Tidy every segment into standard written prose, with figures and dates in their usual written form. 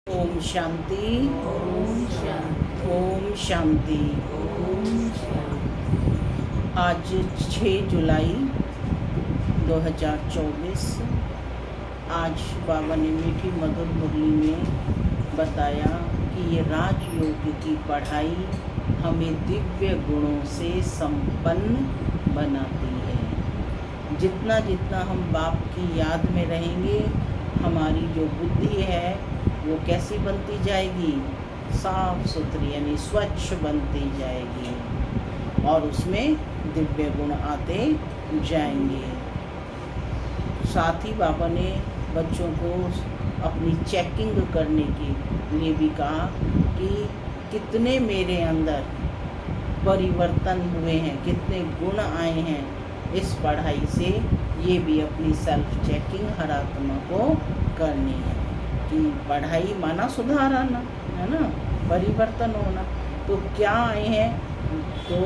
ओम शांति। ओम शांति। ओम शांति। ओम शांति। आज 6 जुलाई 2024। आज बाबा ने मीठी मधुर मुरली में बताया कि ये राजयोग की पढ़ाई हमें दिव्य गुणों से संपन्न बनाती है। जितना जितना हम बाप की याद में रहेंगे, हमारी जो बुद्धि है वो कैसी बनती जाएगी? साफ सुथरी यानी स्वच्छ बनती जाएगी और उसमें दिव्य गुण आते जाएंगे। साथ ही बाबा ने बच्चों को अपनी चेकिंग करने के लिए भी कहा कि कितने मेरे अंदर परिवर्तन हुए हैं, कितने गुण आए हैं इस पढ़ाई से। ये भी अपनी सेल्फ चेकिंग हर आत्मा को करनी है कि पढ़ाई माना सुधार आना है ना, परिवर्तन होना। तो क्या आए हैं? तो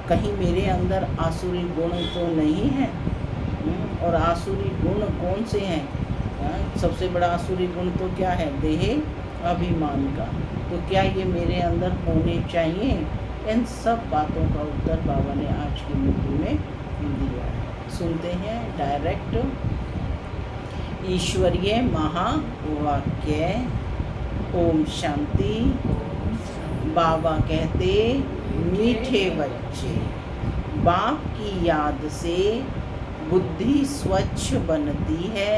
कहीं मेरे अंदर आसुरी गुण तो नहीं है। और आसुरी गुण कौन से हैं? सबसे बड़ा आसुरी गुण तो क्या है? देह अभिमान का। तो क्या ये मेरे अंदर होने चाहिए? इन सब बातों का उत्तर बाबा ने आज की मीटिंग में दिया है। सुनते हैं डायरेक्ट ईश्वरीय महावाक्य। ओम शांति। बाबा कहते, मीठे बच्चे, बाप की याद से बुद्धि स्वच्छ बनती है,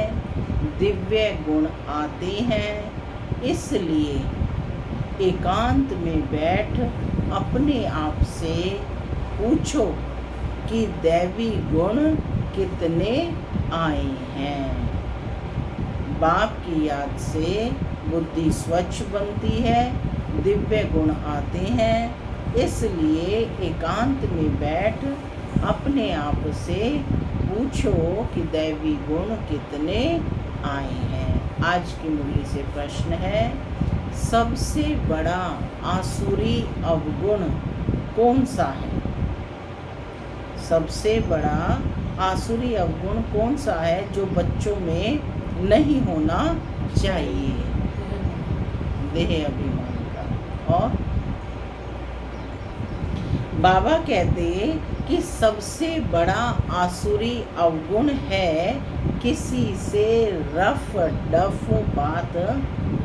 दिव्य गुण आते हैं। इसलिए एकांत में बैठ अपने आप से पूछो कि दैवी गुण कितने आए हैं। बाप की याद से बुद्धि स्वच्छ बनती है, दिव्य गुण आते हैं। इसलिए एकांत में बैठ अपने आप से पूछो कि दैवी गुण कितने आए हैं। आज की मुरली से प्रश्न है, सबसे बड़ा आसुरी अवगुण कौन सा है? सबसे बड़ा आसुरी अवगुण कौन सा है जो बच्चों में नहीं होना चाहिए? देह अभिमान का। और बाबा कहते कि सबसे बड़ा आसुरी अवगुण है किसी से रफ डफ बात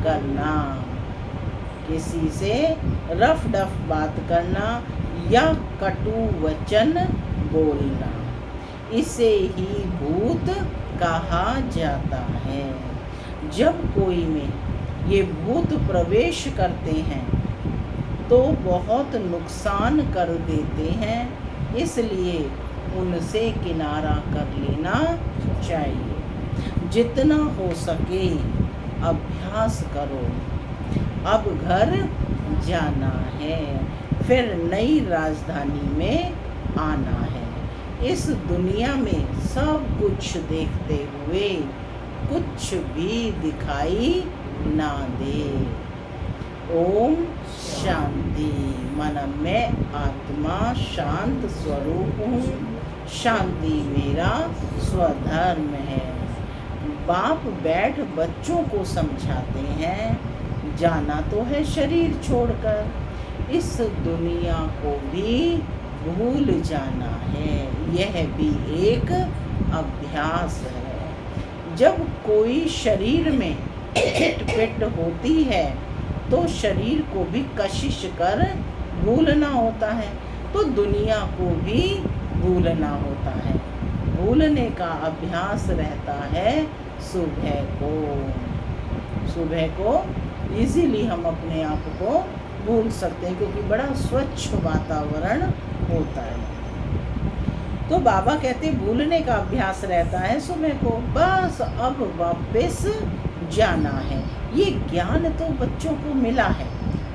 करना। किसी से रफ डफ बात करना या कटु वचन बोलना, इसे ही भूत कहा जाता है। जब कोई में ये भूत प्रवेश करते हैं तो बहुत नुकसान कर देते हैं, इसलिए उनसे किनारा कर लेना चाहिए। जितना हो सके अभ्यास करो। अब घर जाना है, फिर नई राजधानी में आना है। इस दुनिया में सब कुछ देखते हुए कुछ भी दिखाई ना दे। ओम शांति। मन में आत्मा शांत स्वरूप हूँ, शांति मेरा स्वधर्म है। बाप बैठ बच्चों को समझाते हैं, जाना तो है शरीर छोड़कर, इस दुनिया को भी भूल जाना है। यह भी एक अभ्यास है। जब कोई शरीर में खिटपिट होती है तो शरीर को भी कशिश कर भूलना होता है, तो दुनिया को भी भूलना होता है। भूलने का अभ्यास रहता है सुबह को। सुबह को इजीली हम अपने आप को भूल सकते हैं क्योंकि बड़ा स्वच्छ वातावरण होता है। तो बाबा कहते भूलने का अभ्यास रहता है सुबह को, बस अब वापस जाना है। ये ज्ञान तो बच्चों को मिला है,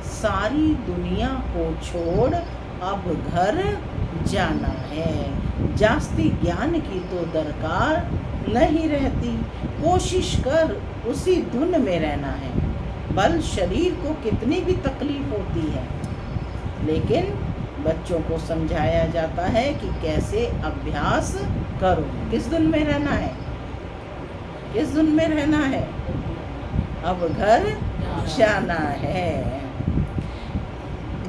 सारी दुनिया को छोड़ अब घर जाना है। जास्ती ज्ञान की तो दरकार नहीं रहती, कोशिश कर उसी धुन में रहना है। बल शरीर को कितनी भी तकलीफ होती है, लेकिन बच्चों को समझाया जाता है कि कैसे अभ्यास करो। किस धुन में रहना है? किस धुन में रहना है? अब घर जाना है।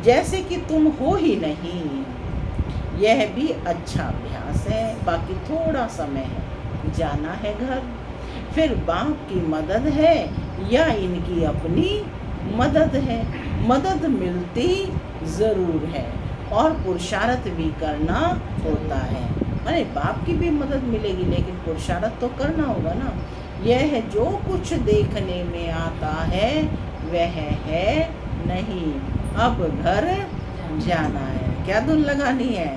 जैसे कि तुम हो ही नहीं, यह भी अच्छा अभ्यास है। बाकी थोड़ा समय है, जाना है घर। फिर बाप की मदद है या इनकी अपनी मदद है? मदद मिलती ज़रूर है और पुरुषार्थ भी करना होता है। अरे बाप की भी मदद मिलेगी, लेकिन पुरुषार्थ तो करना होगा ना। यह जो कुछ देखने में आता है वह है नहीं, अब घर जाना है। क्या धुन लगानी है?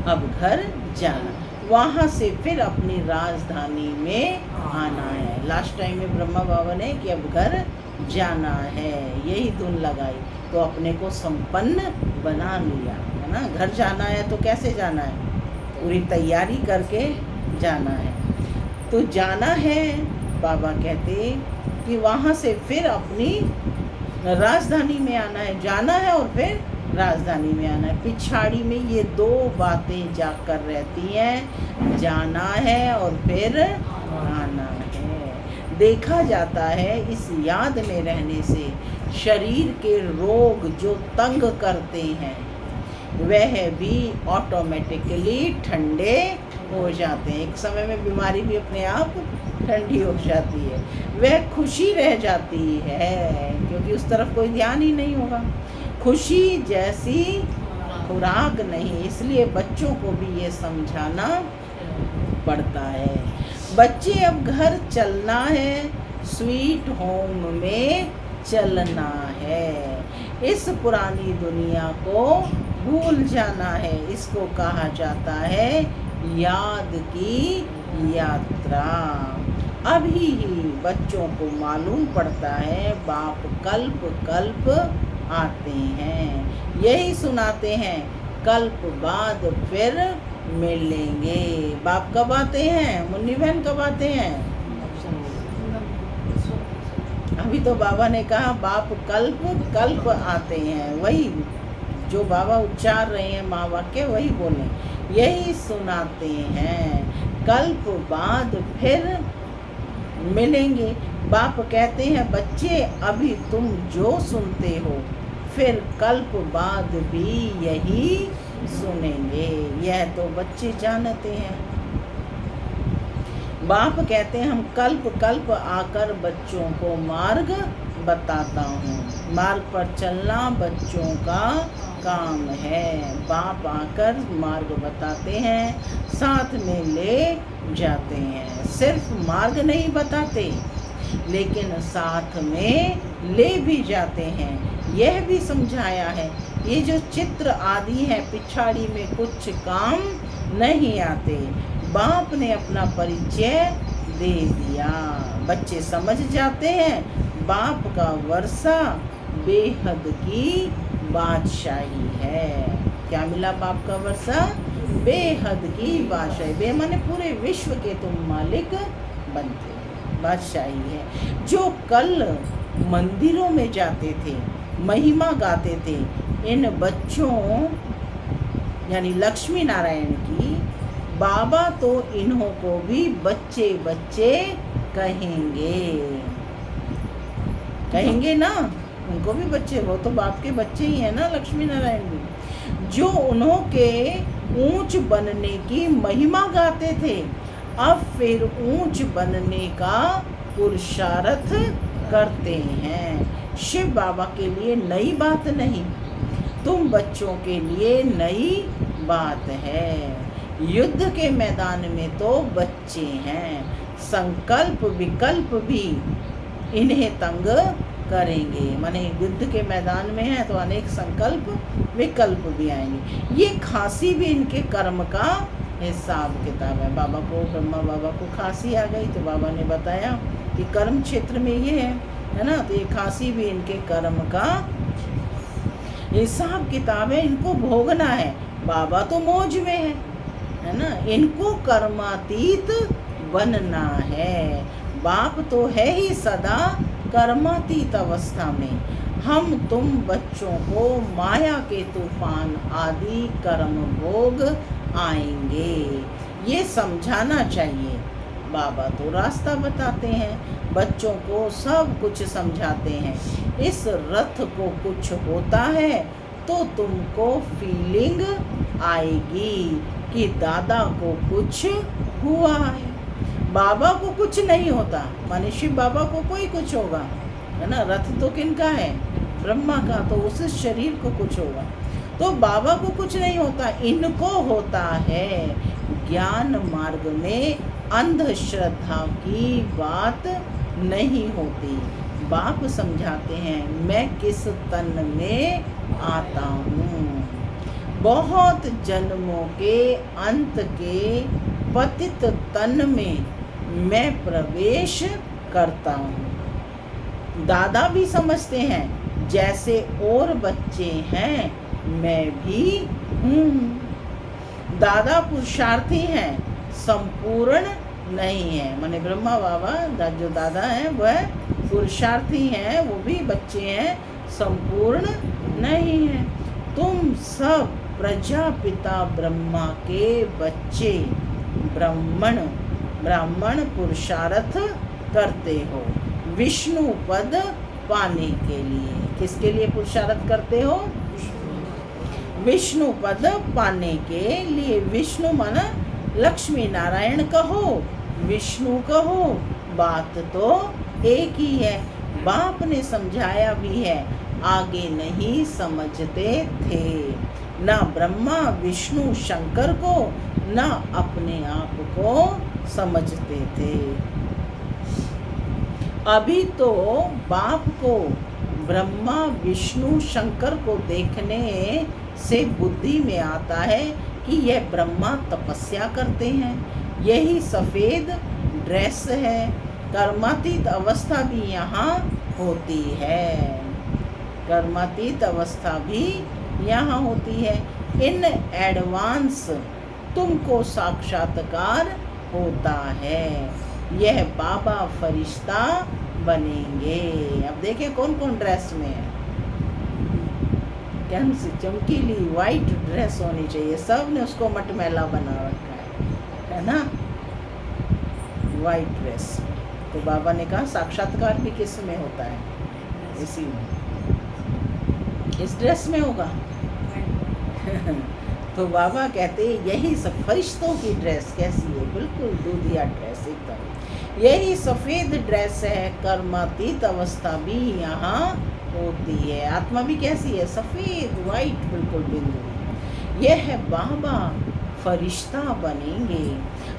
अब घर जाना, वहाँ से फिर अपनी राजधानी में आना है। लास्ट टाइम में ब्रह्मा बाबा ने कि अब घर जाना है, यही धुन लगाई तो अपने को संपन्न बना लिया, है ना। घर जाना है तो कैसे जाना है? पूरी तैयारी करके जाना है। तो जाना है, बाबा कहते कि वहाँ से फिर अपनी राजधानी में आना है। जाना है और फिर राजधानी में आना है। पिछाड़ी में ये दो बातें जाकर रहती हैं, जाना है और फिर आना है। देखा जाता है इस याद में रहने से शरीर के रोग जो तंग करते हैं वह भी ऑटोमेटिकली ठंडे हो जाते हैं। एक समय में बीमारी भी अपने आप ठंडी हो जाती है, वह खुशी रह जाती है, क्योंकि उस तरफ कोई ध्यान ही नहीं होगा। खुशी जैसी खुराक नहीं, इसलिए बच्चों को भी ये समझाना पड़ता है। बच्चे अब घर चलना है, स्वीट होम में चलना है। इस पुरानी दुनिया को भूल जाना है। इसको कहा जाता है याद की यात्रा। अभी ही बच्चों को मालूम पड़ता है बाप कल्प कल्प आते हैं, यही सुनाते हैं कल्प बाद फिर मिलेंगे। बाप कब आते हैं? मुन्नी बहन कब आते हैं? अभी तो बाबा ने कहा बाप कल्प कल्प आते हैं, वही जो बाबा उच्चार रहे हैं महावाक्य वही बोले, यही सुनाते हैं कल्प बाद फिर मिलेंगे। बाप कहते हैं बच्चे अभी तुम जो सुनते हो फिर कल्प बाद भी यही सुनेंगे, यह तो बच्चे जानते हैं। बाप कहते हैं हम कल्प कल्प आकर बच्चों को मार्ग बताता हूँ। मार्ग पर चलना बच्चों का काम है। बाप आकर मार्ग बताते हैं, साथ में ले जाते हैं। सिर्फ मार्ग नहीं बताते, लेकिन साथ में ले भी जाते हैं। यह भी समझाया है ये जो चित्र आदि है पिछाड़ी में कुछ काम नहीं आते। बाप ने अपना परिचय दे दिया, बच्चे समझ जाते हैं बाप का वर्षा बेहद की बादशाही है। क्या मिला बाप का वर्षा? बेहद की बादशाही। बे माने पूरे विश्व के तुम मालिक बनते हो, बादशाही है। जो कल मंदिरों में जाते थे, महिमा गाते थे, इन बच्चों यानी लक्ष्मी नारायण की, बाबा तो इन्हों को भी बच्चे बच्चे कहेंगे, कहेंगे ना, उनको भी बच्चे, वो तो बाप के बच्चे ही हैं ना लक्ष्मी नारायण भी। जो उन्हों के ऊंच बनने की महिमा गाते थे, अब फिर ऊंच बनने का पुरुषार्थ करते हैं। शिव बाबा के लिए नई बात नहीं, तुम बच्चों के लिए नई बात है। युद्ध के मैदान में तो बच्चे हैं, संकल्प विकल्प भी इन्हें तंग करेंगे। माने युद्ध के मैदान में है तो अनेक संकल्प विकल्प भी आएंगे। ये खांसी भी इनके कर्म का हिसाब किताब है। बाबा को, ब्रह्मा बाबा को खांसी आ गई तो बाबा ने बताया कि कर्म क्षेत्र में ये है ना, तो ये खांसी भी इनके कर्म का हिसाब किताब है, इनको भोगना है। बाबा तो मौज में है ना, इनको कर्मातीत बनना है। बाप तो है ही सदा कर्मातीत अवस्था में। हम तुम बच्चों को माया के तूफान आदि कर्म भोग आएंगे, ये समझाना चाहिए। बाबा तो रास्ता बताते हैं, बच्चों को सब कुछ समझाते हैं। इस रथ को कुछ होता है तो तुमको फीलिंग आएगी कि दादा को कुछ हुआ है। बाबा को कुछ नहीं होता, माने शिव बाबा को कोई कुछ होगा, है ना। रथ तो किनका है? ब्रह्मा का, तो उस शरीर को कुछ होगा। तो बाबा को कुछ नहीं होता, इनको होता है। ज्ञान मार्ग में अंधश्रद्धा की बात नहीं होती। बाप समझाते हैं मैं किस तन में आता हूँ। बहुत जन्मों के अंत के पतित तन में मैं प्रवेश करता हूँ। दादा भी समझते हैं जैसे और बच्चे हैं मैं भी हूँ। दादा पुरुषार्थी हैं, संपूर्ण नहीं है। माने ब्रह्मा बाबा जो दादा हैं वह पुरुषार्थी हैं, वो भी बच्चे हैं, संपूर्ण नहीं है। तुम सब प्रजापिता ब्रह्मा के बच्चे ब्राह्मण पुरुषार्थ करते हो विष्णु पद पाने के लिए। किसके लिए पुरुषार्थ करते हो? विष्णु पद पाने के लिए। विष्णु माना लक्ष्मी नारायण कहो, विष्णु कहो, बात तो एक ही है। बाप ने समझाया भी है, आगे नहीं समझते थे, ना ब्रह्मा विष्णु शंकर को, ना अपने आप को समझते थे। अभी तो बाप को ब्रह्मा विष्णु शंकर को देखने से बुद्धि में आता है कि यह ब्रह्मा तपस्या करते हैं। यही सफ़ेद ड्रेस है। कर्मातीत अवस्था भी यहाँ होती है। कर्मातीत अवस्था भी यहाँ होती है। इन एडवांस तुमको साक्षात्कार होता है। यह बाबा फरिश्ता बनेंगे। अब देखें कौन कौन ड्रेस में है। कैन सी चमकीली वाइट ड्रेस होनी चाहिए। सब ने उसको मटमैला बना रखा है ना, वाइट ड्रेस। तो बाबा ने कहा साक्षात्कार भी किस में होता है? इसी में, इस ड्रेस में होगा। तो बाबा कहते यही सब फरिश्तों की ड्रेस कैसी है? बिल्कुल दूधिया ड्रेस एकदम। यही सफ़ेद ड्रेस है। कर्मातीत अवस्था भी यहाँ होती है। आत्मा भी कैसी है? सफ़ेद वाइट बिल्कुल बिंदु। यह है बाबा फरिश्ता बनेंगे।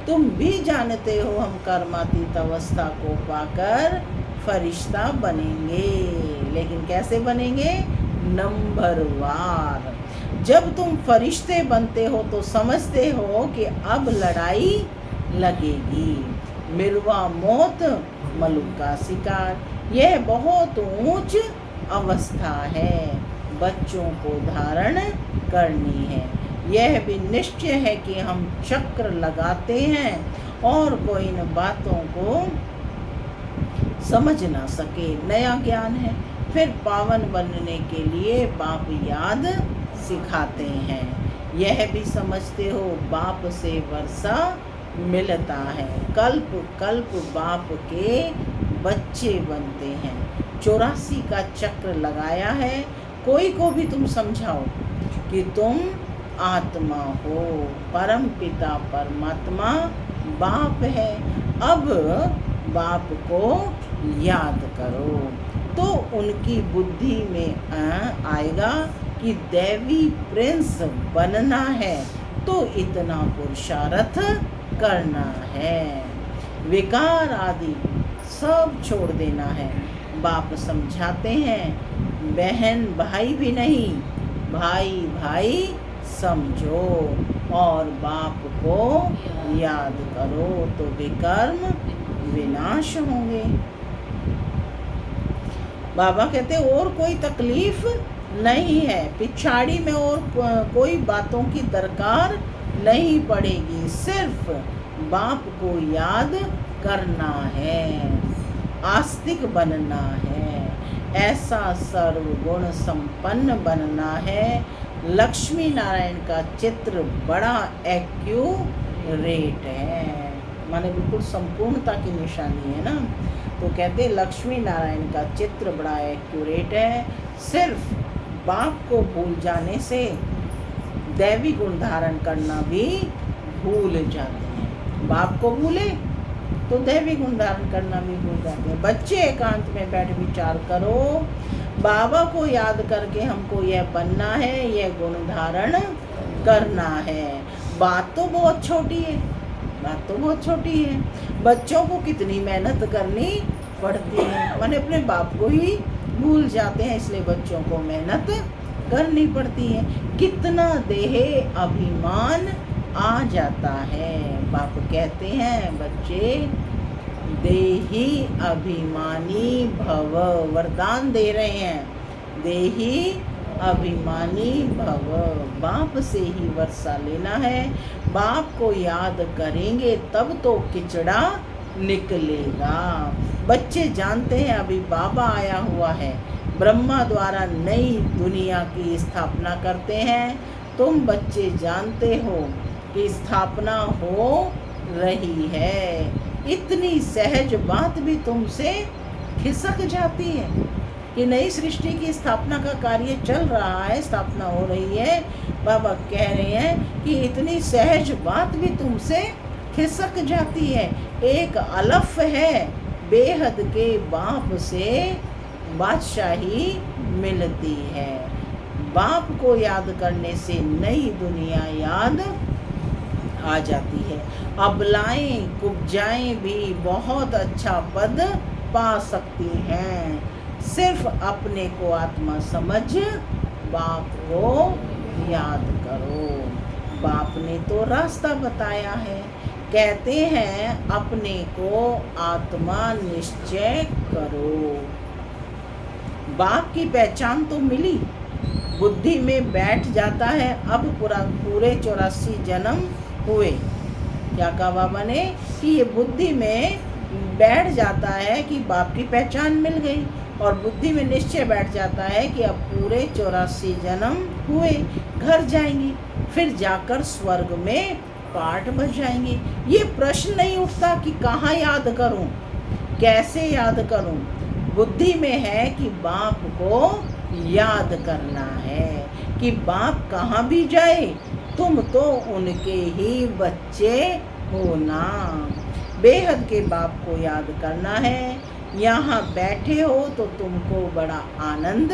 तुम भी जानते हो हम कर्मातीत अवस्था को पाकर फरिश्ता बनेंगे, लेकिन कैसे बनेंगे? नंबरवार। जब तुम फरिश्ते बनते हो तो समझते हो कि अब लड़ाई लगेगी। मिरवा मौत मलुक का शिकार। यह बहुत ऊंच अवस्था है, बच्चों को धारण करनी है। यह भी निश्चय है कि हम चक्र लगाते हैं और कोई इन बातों को समझ ना सके। नया ज्ञान है। फिर पावन बनने के लिए बाप याद सिखाते हैं। यह भी समझते हो बाप से वर्षा मिलता है। कल्प कल्प बाप के बच्चे बनते हैं। 84 का चक्र लगाया है। कोई को भी तुम समझाओ कि तुम आत्मा हो। परम पिता परमात्मा बाप है। अब बाप को याद करो तो उनकी बुद्धि में आएगा कि दैवी प्रिंस बनना है तो इतना पुरुषार्थ करना है। विकार आदि सब छोड़ देना है। बाप समझाते हैं बहन भाई भी नहीं, भाई भाई समझो और बाप को याद करो तो विकर्म विनाश होंगे। बाबा कहते और कोई तकलीफ नहीं है, पिछाड़ी में और कोई बातों की दरकार नहीं पड़ेगी। सिर्फ बाप को याद करना है, आस्तिक बनना है, ऐसा सर्वगुण संपन्न बनना है। लक्ष्मी नारायण का चित्र बड़ा एक्यूरेट है, माने बिल्कुल संपूर्णता की निशानी है ना। तो कहते लक्ष्मी नारायण का चित्र बड़ा एक्यूरेट है। सिर्फ बाप को भूल जाने से दैवी गुण धारण करना भी भूल जाते हैं। बाप को भूले तो दैवी गुण धारण करना भी भूल जाते हैं। बच्चे एकांत में बैठ विचार करो, बाबा को याद करके हमको यह बनना है, यह गुण धारण करना है। बात तो बहुत छोटी है, बात तो बहुत छोटी है। बच्चों को कितनी मेहनत करनी पड़ती है, माने अपने बाप को ही भूल जाते हैं, इसलिए बच्चों को मेहनत करनी पड़ती है। कितना देह अभिमान आ जाता है। बाप कहते हैं बच्चे देही अभिमानी भव, वरदान दे रहे हैं, देही अभिमानी भव। बाप से ही वर्षा लेना है। बाप को याद करेंगे तब तो किचड़ा निकलेगा। बच्चे जानते हैं अभी बाबा आया हुआ है, ब्रह्मा द्वारा नई दुनिया की स्थापना करते हैं। तुम बच्चे जानते हो कि स्थापना हो रही है। इतनी सहज बात भी तुमसे खिसक जाती है कि नई सृष्टि की स्थापना का कार्य चल रहा है, स्थापना हो रही है। बाबा कह रहे हैं कि इतनी सहज बात भी तुमसे खिसक जाती है। एक अलफ है, बेहद के बाप से बादशाही मिलती है। बाप को याद करने से नई दुनिया याद आ जाती है। अबलाएं कुब्जाएं भी बहुत अच्छा पद पा सकती हैं। सिर्फ अपने को आत्मा समझ बाप को याद करो। बाप ने तो रास्ता बताया है। कहते हैं अपने को आत्मा निश्चय करो। बाप की पहचान तो मिली, बुद्धि में बैठ जाता है। अब पूरे 84 जन्म हुए। क्या कहा बाबा ने कि ये बुद्धि में बैठ जाता है कि बाप की पहचान मिल गई, और बुद्धि में निश्चय बैठ जाता है कि अब पूरे 84 जन्म हुए, घर जाएंगे, फिर जाकर स्वर्ग में पाठ बच जाएंगे। ये प्रश्न नहीं उठता कि कहाँ याद करूं, कैसे याद करूं। बुद्धि में है कि बाप को याद करना है, कि बाप कहाँ भी जाए तुम तो उनके ही बच्चे हो ना। बेहद के बाप को याद करना है। यहाँ बैठे हो तो तुमको बड़ा आनंद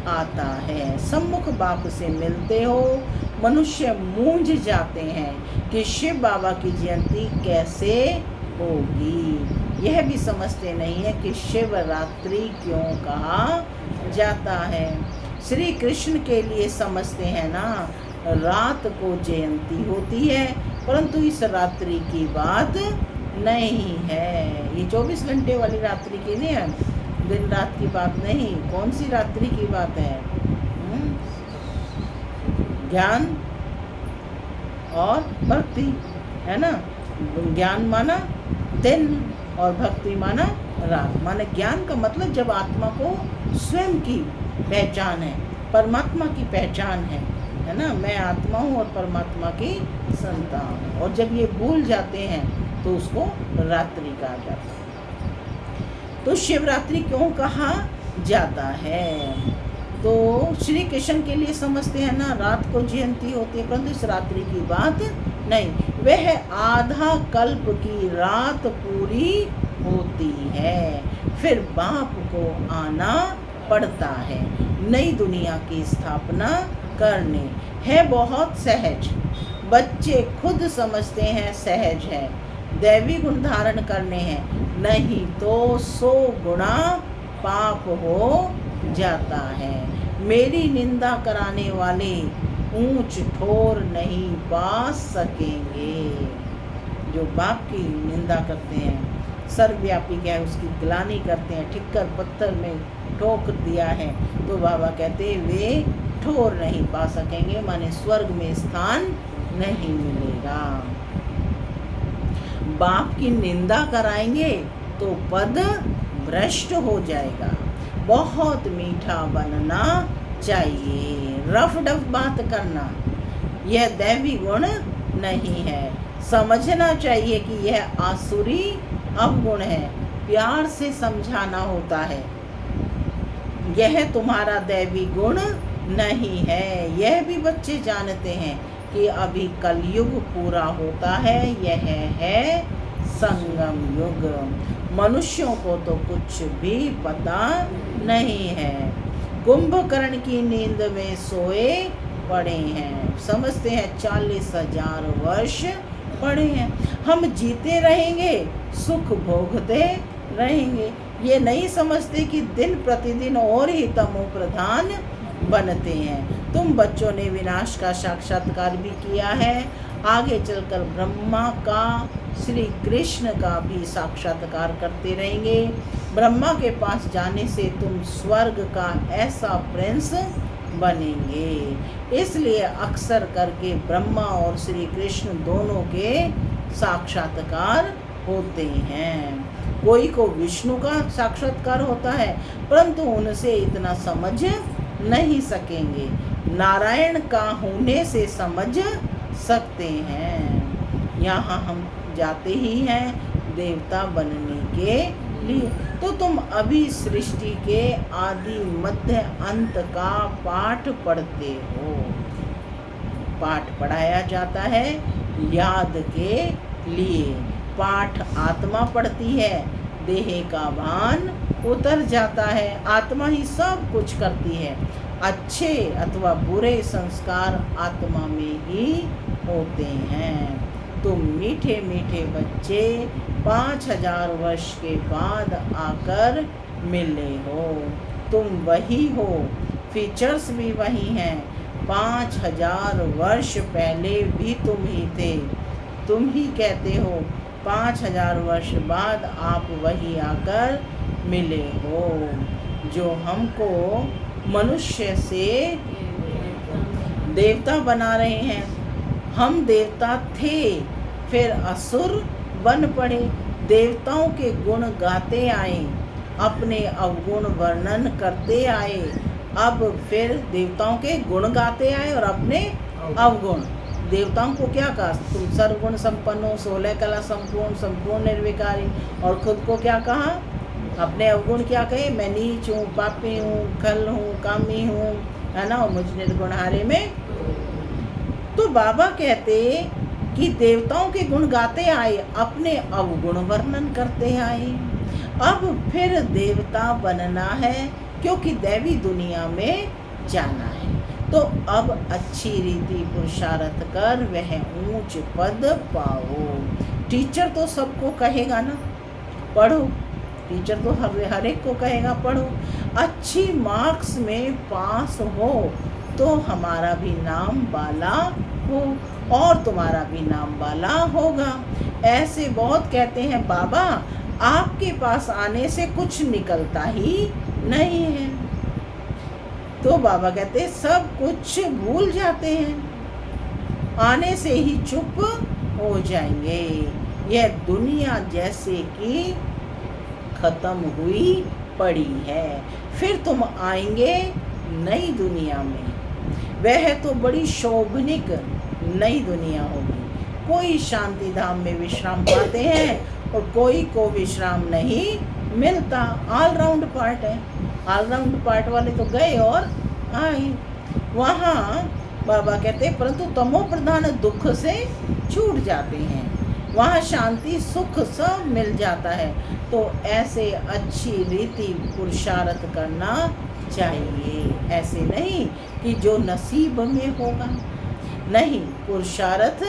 आता है। सम्मुख बाप से मिलते हो, मनुष्य मूंझ जाते हैं कि शिव बाबा की जयंती कैसे होगी। यह भी समझते नहीं है कि शिवरात्रि क्यों कहा जाता है। श्री कृष्ण के लिए समझते हैं ना, रात को जयंती होती है, परंतु इस रात्रि की बात नहीं है। ये 24 घंटे वाली रात्रि की नहीं है, दिन रात की बात नहीं। कौन सी रात्रि की बात है? ज्ञान और भक्ति, है ना। ज्ञान माना दिन और भक्ति माना रात। माने ज्ञान का मतलब जब आत्मा को स्वयं की पहचान है, परमात्मा की पहचान है ना। मैं आत्मा हूँ और परमात्मा की संतान हूँ। और जब ये भूल जाते हैं तो उसको रात्रि कहा जाता है। तो शिवरात्रि क्यों कहा जाता है? तो श्री कृष्ण के लिए समझते हैं ना, रात को जयंती होती है, परंतु इस रात्रि की बात नहीं। वह आधा कल्प की रात पूरी होती है, फिर बाप को आना पड़ता है नई दुनिया की स्थापना करने। है बहुत सहज, बच्चे खुद समझते हैं सहज है, दैवी गुण धारण करने हैं, नहीं तो 100 गुना पाप हो जाता है। मेरी निंदा कराने वाले ऊंच ठोर नहीं पा सकेंगे। जो बाप की निंदा करते हैं, सर्वव्यापी क्या है उसकी ग्लानि करते हैं, ठिक्कर पत्थर में ठोक दिया है, तो बाबा कहते वे ठोर नहीं पा सकेंगे, माने स्वर्ग में स्थान नहीं मिलेगा। बाप की निंदा कराएंगे तो पद भ्रष्ट हो जाएगा। बहुत मीठा बनना चाहिए, रफ डफ बात करना यह दैवी गुण नहीं है। समझना चाहिए कि यह आसुरी अवगुण है। प्यार से समझाना होता है। यह तुम्हारा दैवी गुण नहीं है। यह भी बच्चे जानते हैं कि अभी कलयुग पूरा होता है, यह है संगम युग। मनुष्यों को तो कुछ भी पता नहीं है, कुंभकर्ण की नींद में सोए पड़े हैं। समझते हैं 40,000 वर्ष पड़े हैं, हम जीते रहेंगे, सुख भोगते रहेंगे। ये नहीं समझते कि दिन प्रतिदिन और ही तमो प्रधान बनते हैं। तुम बच्चों ने विनाश का साक्षात्कार भी किया है, आगे चलकर ब्रह्मा का, श्री कृष्ण का भी साक्षात्कार करते रहेंगे। ब्रह्मा के पास जाने से तुम स्वर्ग का ऐसा प्रिंस बनेंगे। इसलिए अक्सर करके ब्रह्मा और श्री कृष्ण दोनों के साक्षात्कार होते हैं। कोई को विष्णु का साक्षात्कार होता है, परंतु उनसे इतना समझ नहीं सकेंगे। नारायण का होने से समझ सकते हैं। यहाँ हम जाते ही हैं देवता बनने के लिए। तो तुम अभी सृष्टि के आदि मध्य अंत का पाठ पढ़ते हो। पाठ पढ़ाया जाता है याद के लिए। पाठ आत्मा पढ़ती है, देह का भान उतर जाता है, आत्मा ही सब कुछ करती है। अच्छे अथवा बुरे संस्कार आत्मा में ही होते हैं। तुम मीठे मीठे बच्चे 5,000 वर्ष के बाद आकर मिले हो। तुम वही हो, फीचर्स भी वही हैं। 5,000 वर्ष पहले भी तुम ही थे। तुम ही कहते हो 5,000 वर्ष बाद आप वही आकर मिले हो। जो हमको मनुष्य से देवता बना रहे हैं। हम देवता थे, फिर असुर बन पड़े, देवताओं के गुण गाते आए, अपने अवगुण वर्णन करते आए। अब फिर देवताओं के गुण गाते आए और अपने अवगुण। देवताओं को क्या कहा? तुम सर्वगुण संपन्न हो, 16 कला संपूर्ण, संपूर्ण निर्विकारी। और खुद को क्या कहा? अपने अवगुण क्या कहे? मैं नीच हूँ, पापी हूँ, खल हूँ, कामी हूँ, है ना, और मुझ निर्गुणहारे में। तो बाबा कहते कि देवताओं के गुण गाते आए, अपने अवगुण वर्णन करते आए। अब फिर देवता बनना है, क्योंकि दैवी दुनिया में जाना है। तो अब अच्छी रीति पुरुषार्थ कर वह ऊंच पद पाओ। टीचर तो सबको कहेगा ना पढ़ो, टीचर तो हर एक को कहेगा पढ़ो। अच्छी मार्क्स में पास हो तो हमारा भी नाम बाला हो और तुम्हारा भी नाम बाला होगा। ऐसे बहुत कहते हैं बाबा आपके पास आने से कुछ निकलता ही नहीं है। तो बाबा कहते सब कुछ भूल जाते हैं, आने से ही चुप हो जाएंगे। यह दुनिया जैसे कि खत्म हुई पड़ी है, फिर तुम आएंगे नई दुनिया में। वह तो बड़ी शोभनिक नई दुनिया होगी। कोई शांति धाम में विश्राम पाते हैं और कोई को विश्राम नहीं मिलता। ऑलराउंड पार्ट है, ऑलराउंड पार्ट वाले तो गए और आए। वहाँ बाबा कहते परंतु तमो प्रधान दुख से छूट जाते हैं, वहाँ शांति सुख सब मिल जाता है। तो ऐसे अच्छी रीति पुरुषार्थ करना चाहिए। ऐसे नहीं कि जो नसीब में होगा, नहीं, पुरुषार्थ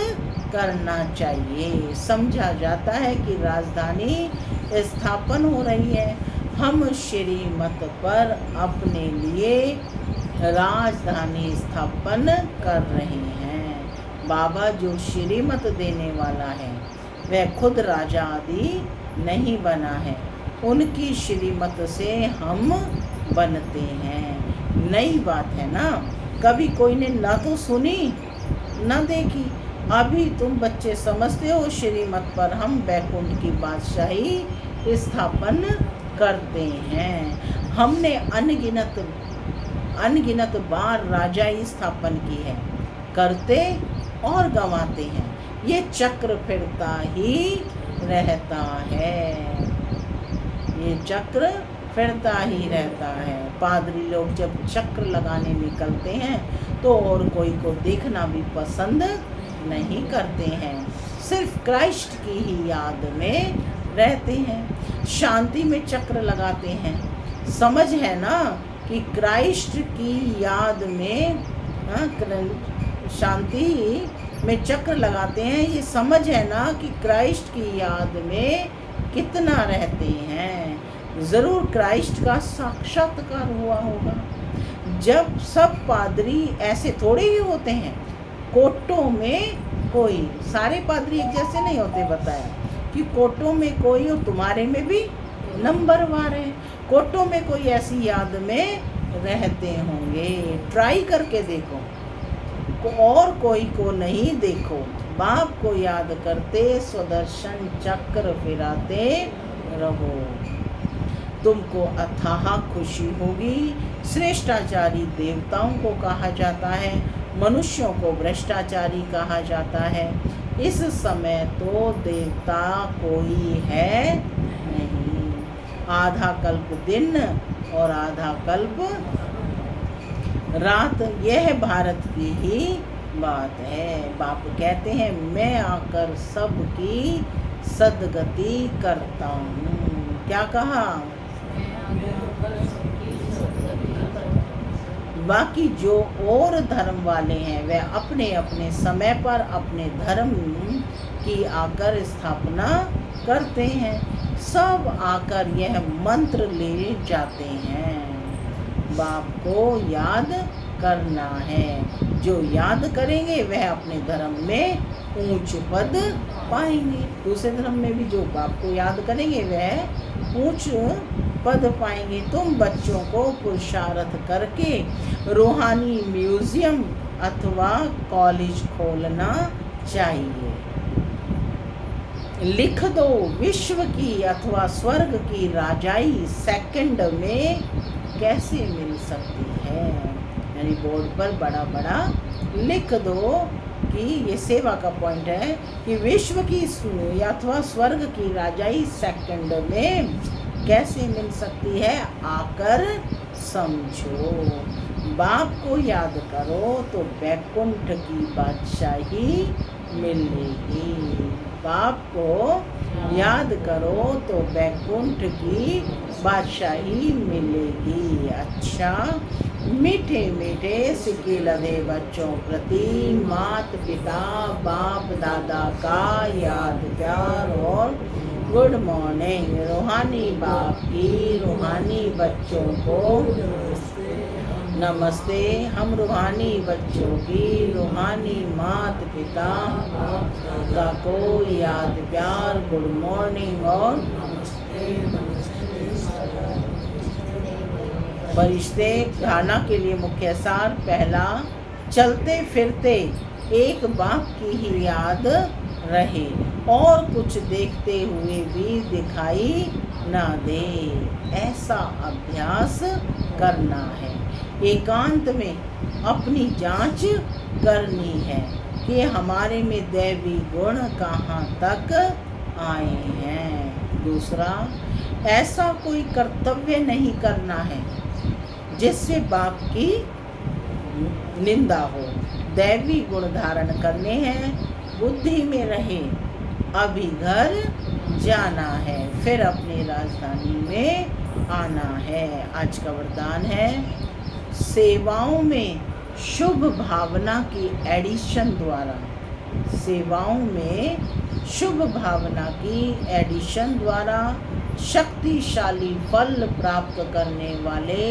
करना चाहिए। समझा जाता है कि राजधानी स्थापन हो रही है, हम श्रीमत पर अपने लिए राजधानी स्थापन कर रहे हैं। बाबा जो श्रीमत देने वाला है वह खुद राजा आदि नहीं बना है, उनकी श्रीमत से हम बनते हैं। नई बात है ना, कभी कोई ने ना तो सुनी ना देखी। अभी तुम बच्चे समझते हो श्रीमत पर हम बैकुंठ की बादशाही स्थापन करते हैं। हमने अनगिनत बार राजाई स्थापन की है, करते और गंवाते हैं। ये चक्र फिरता ही रहता है। ये चक्र फिरता ही रहता है। पादरी लोग जब चक्र लगाने निकलते हैं तो और कोई को देखना भी पसंद नहीं करते हैं, सिर्फ क्राइस्ट की ही याद में रहते हैं, शांति में चक्र लगाते हैं। समझ है ना कि क्राइस्ट की याद में शांति में चक्र लगाते हैं, ये समझ है ना कि क्राइस्ट की याद में कितना रहते हैं। ज़रूर क्राइस्ट का साक्षात्कार हुआ होगा। जब सब पादरी ऐसे थोड़े ही होते हैं, कोटों में कोई, सारे पादरी एक जैसे नहीं होते, बताया कि कोटों में कोई और तुम्हारे में भी नंबरवार है, कोटों में कोई ऐसी याद में रहते होंगे। ट्राई करके देखो, और कोई को नहीं देखो, बाप को याद करते स्वदर्शन चक्र फिराते रहो, तुमको अथाह खुशी होगी। श्रेष्ठाचारी देवताओं को कहा जाता है, मनुष्यों को भ्रष्टाचारी कहा जाता है। इस समय तो देवता कोई है नहीं, आधा कल्प दिन और आधा कल्प रात, यह भारत की ही बात है। बाप कहते हैं मैं आकर सबकी सदगति करता हूँ। क्या कहा? बाकी जो और धर्म वाले हैं वह अपने अपने समय पर अपने धर्म की आकर स्थापना करते हैं, सब आकर यह मंत्र ले जाते हैं। बाप को याद करना है, जो याद करेंगे वह अपने धर्म में ऊंच पद पाएंगे। दूसरे धर्म में भी जो बाप को याद करेंगे वह ऊंच पद पाएंगे। तुम बच्चों को पुरुषार्थ करके रूहानी म्यूजियम अथवा कॉलेज खोलना चाहिए। लिख दो विश्व की अथवा स्वर्ग की राजाई सेकंड में कैसे मिल सकती है, यानी बोर्ड पर बड़ा बड़ा लिख दो कि ये सेवा का पॉइंट है कि विश्व की अथवा स्वर्ग की राजाई सेकंड में कैसे मिल सकती है, आकर समझो। बाप को याद करो तो बैकुंठ की बादशाही मिलेगी। बाप को याद करो तो बैकुंठ की बादशाही मिलेगी। अच्छा, मीठे मीठे सिक्के लदे बच्चों प्रति मात पिता बाप दादा का याद प्यार और गुड मॉर्निंग। रूहानी बाप की रूहानी बच्चों को नमस्ते। हम रूहानी बच्चों की रूहानी मात पिता को याद प्यार गुड मॉर्निंग और फरिश्ते। धारणा के लिए मुख्य सार, पहला, चलते फिरते एक बाप की ही याद रहे और कुछ देखते हुए भी दिखाई ना दे, ऐसा अभ्यास करना है। एकांत में अपनी जांच करनी है कि हमारे में दैवी गुण कहाँ तक आए हैं। दूसरा, ऐसा कोई कर्तव्य नहीं करना है जिससे बाप की निंदा हो। दैवी गुण धारण करने हैं, बुद्धि में रहे, अभी घर जाना है, फिर अपनी राजधानी में आना है। आज का वरदान है, सेवाओं में शुभ भावना की एडिशन द्वारा, सेवाओं में शुभ भावना की एडिशन द्वारा शक्तिशाली फल प्राप्त करने वाले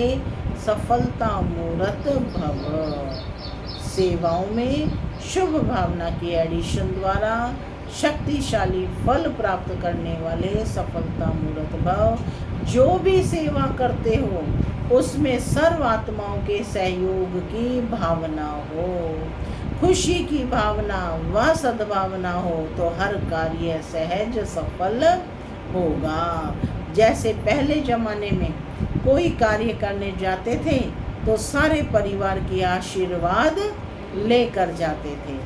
सफलता मूर्त भव। सेवाओं में शुभ भावना की एडिशन द्वारा शक्तिशाली फल प्राप्त करने वाले सफलता मूर्त भव। जो भी सेवा करते हो उसमें सर्व आत्माओं के सहयोग की भावना हो, खुशी की भावना व सद्भावना हो तो हर कार्य सहज सफल होगा। जैसे पहले जमाने में कोई कार्य करने जाते थे तो सारे परिवार के आशीर्वाद लेकर जाते थे,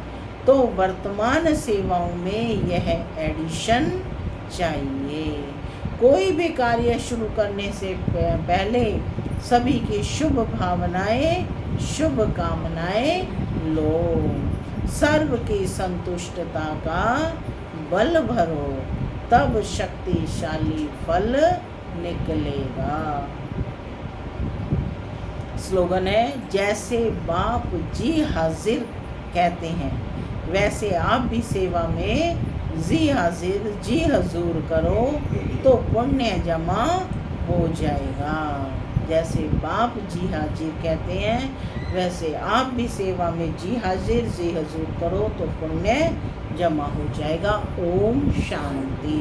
तो वर्तमान सेवाओं में यह एडिशन चाहिए। कोई भी कार्य शुरू करने से पहले सभी की शुभ भावनाएं, शुभ कामनाएं लो। सर्व की संतुष्टता का बल भरो, तब शक्तिशाली फल निकलेगा। स्लोगन है, जैसे बाप जी हाजिर कहते हैं वैसे आप भी सेवा में जी हाजिर जी हजूर करो तो पुण्य जमा हो जाएगा। जैसे बाप जी हाजिर कहते हैं वैसे आप भी सेवा में जी हाजिर जी हजूर करो तो पुण्य जमा हो जाएगा। ओम शांति।